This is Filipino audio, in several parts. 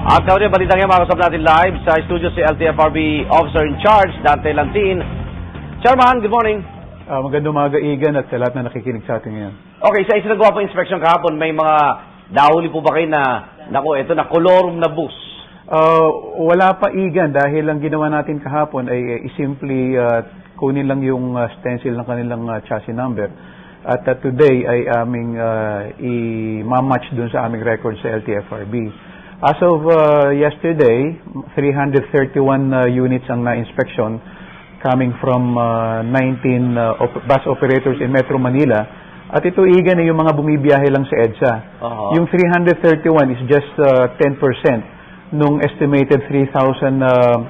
At kaunti ang balitang yan, makakasap natin live sa studio si LTFRB Officer in Charge, Dante Lantin. Chairman, good morning. Magandang umaga, Igan, at sa lahat na nakikinig sa atin ngayon. Okay, sa isinagawa po inspection kahapon, may mga dahuli po ba kayo na, ito na colorum na bus? Wala pa, Igan, dahil ang ginawa natin kahapon ay simply kunin lang yung stencil ng kanilang chassis number. At today ay aming i-match dun sa aming record sa LTFRB. As of yesterday, 331 units ang na-inspection coming from 19 bus operators in Metro Manila. At ito, Igan, ay yung mga bumibiyahe lang sa EDSA. Yung 331 is just 10% nung estimated 3,400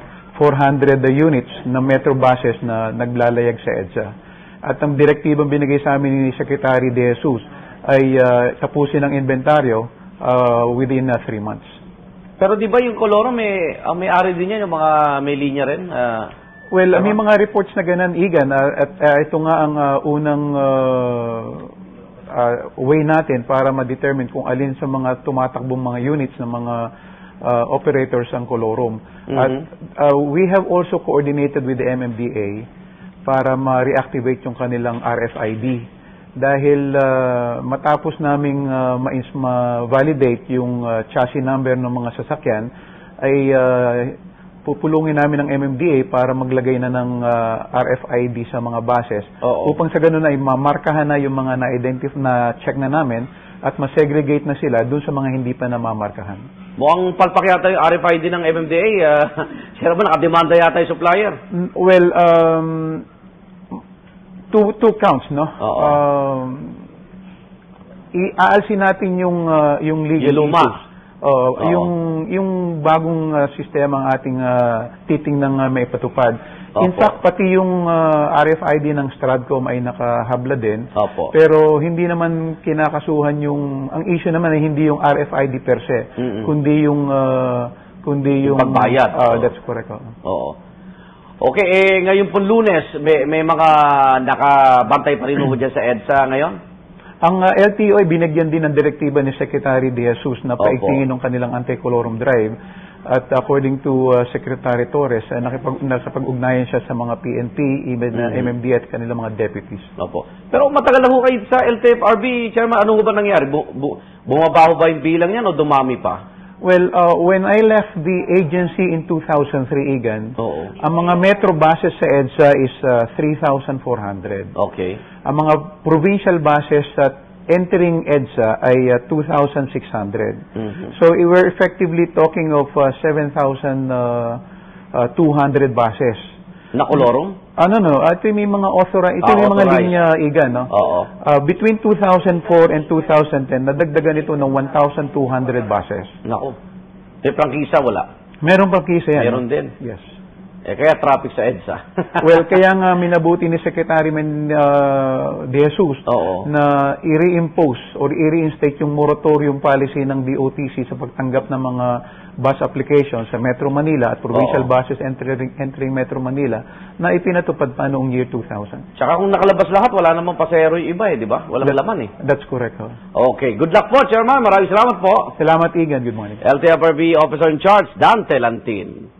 units na metro buses na naglalayag sa EDSA. At ang direktibang binigay sa amin ni Secretary De Jesus ay tapusin ang inventaryo within 3 months. Pero di ba yung colorum, may-ari din yan, yung mga may linya rin? Well, may mga reports na ganun, Igan, at ito nga ang unang way natin para ma-determine kung alin sa mga tumatakbong mga units ng mga operators ang colorum. At we have also coordinated with the MMDA para ma-reactivate yung kanilang RFID. Dahil matapos naming ma-validate yung chassis number ng mga sasakyan, ay pupulungin namin ng MMDA para maglagay na ng RFID sa mga buses. Upang sa ganun ay mamarkahan na yung mga na check na namin at ma-segregate na sila dun sa mga hindi pa namamarkahan. Mukhang palpak yata yung RFID ng MMDA. Sira ba nakademanda yata yung supplier? Well, two counts, no? Aalsin natin yung legal issues. Yung bagong sistema ang ating titingnang maipatupad. In fact, pati yung RFID ng Stratcom ay nakahabla din. Pero hindi naman kinakasuhan ang issue naman ay hindi yung RFID per se, kundi yung pagbayad. That's correct. Okay, ngayon po Lunes, may mga nakabantay pa rin dyan sa EDSA ngayon? Ang LTO ay binigyan din ng direktiba ni Secretary De Jesus na paigtingin ng kanilang anti-colorum drive. At according to Secretary Torres, nakapag-ugnayan siya sa mga PNP, MMD at kanilang mga deputies. Pero matagal na ho kayo sa LTFRB, Chairman, ano ba nangyari? Bumabaho ba yung bilang yan o dumami pa? Well, when I left the agency in 2003, Igan, ang mga metro buses sa EDSA is 3,400. Okay. Ang mga provincial buses at entering EDSA ay 2,600. So we're effectively talking of 7,200 buses. Na colorum? No. Ito may mga authorized, ito may mga linya, Igan, no? Between 2004 and 2010, nadagdagan ito ng 1,200 buses. Nako. May prangkisa wala? Meron prangkisa yan. Meron din? Yes. Kaya traffic sa EDSA. Well, kaya nga minabuti ni Secretary De Jesus na i-reimpose or i-reinstate yung moratorium policy ng DOTC sa pagtanggap ng mga bus applications sa Metro Manila at provincial buses entering Metro Manila na ipinatupad pa noong year 2000. Tsaka kung nakalabas lahat, wala namang pasahero yung iba di ba? Walang laman That's correct. Okay. Good luck po, Chairman. Maraming salamat po. Salamat, Igan. Good morning. LTFRB Officer in Charge, Dante Lantin.